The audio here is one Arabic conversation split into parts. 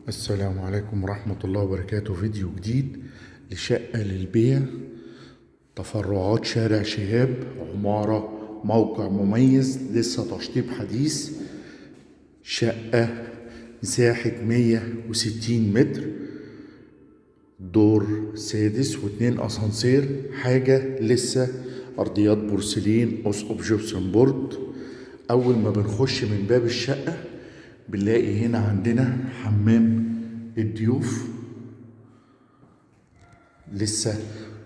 السلام عليكم ورحمة الله وبركاته. فيديو جديد لشقة للبيع، تفرعات شارع شهاب، عمارة موقع مميز، لسه تشطيب حديث. شقة مساحة 160 متر، دور سادس واتنين اسانسير، حاجة لسه أرضيات بورسلين، أسقف جبسن بورد. أول ما بنخش من باب الشقة بنلاقي هنا عندنا حمام الضيوف، لسه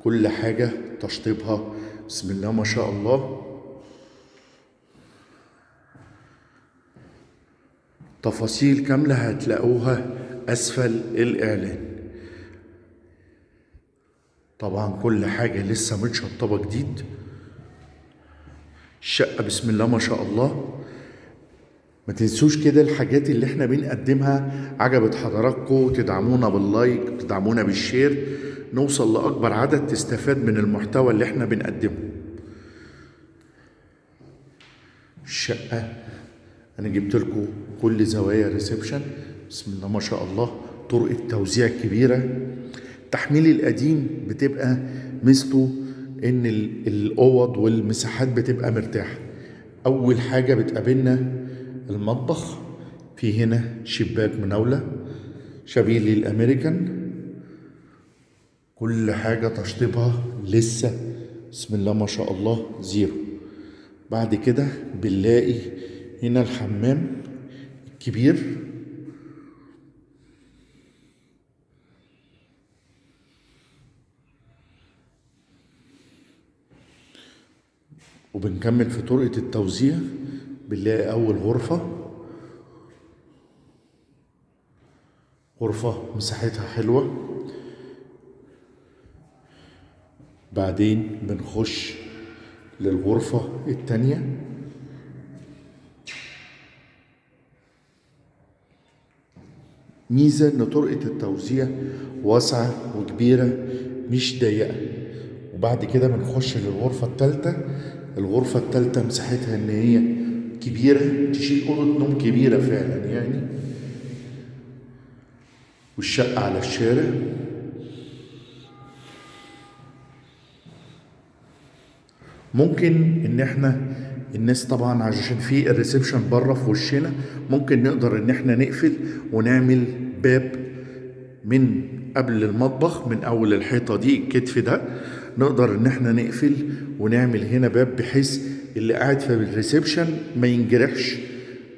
كل حاجة تشطيبها بسم الله ما شاء الله. تفاصيل كاملة هتلاقوها أسفل الإعلان. طبعا كل حاجة لسه متشطبة جديد. الشقة بسم الله ما شاء الله. ما تنسوش كده الحاجات اللي احنا بنقدمها عجبت حضراتكم، تدعمونا باللايك، تدعمونا بالشير، نوصل لأكبر عدد تستفاد من المحتوى اللي احنا بنقدمه. الشقة أنا جبت لكم كل زوايا ريسبشن بسم الله ما شاء الله، طرق التوزيع كبيرة. التحميل القديم بتبقى ميزته إن الأوض والمساحات بتبقى مرتاحة. أول حاجة بتقابلنا المطبخ، في هنا شباك مناولة شبيه للأمريكان. كل حاجة تشطيبها لسه بسم الله ما شاء الله زيرو. بعد كده بنلاقي هنا الحمام الكبير، وبنكمل في طرقة التوزيع. بنلاقي أول غرفة مساحتها حلوة. بعدين بنخش للغرفة التانية، ميزة إن طرقة التوزيع واسعة وكبيرة مش ضيقة. وبعد كده بنخش للغرفة التالتة. الغرفة التالتة مساحتها إن هي كبيرة، تشيل أوضة نوم كبيرة فعلا يعني. والشقة على الشارع. ممكن ان احنا الناس طبعا عشان في الريسبشن بره في وشنا، ممكن نقدر ان احنا نقفل ونعمل باب من قبل المطبخ، من اول الحيطة دي الكتف ده نقدر ان احنا نقفل ونعمل هنا باب، بحيث اللي قاعد في الريسبشن ما ينجرحش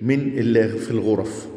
من اللي في الغرف.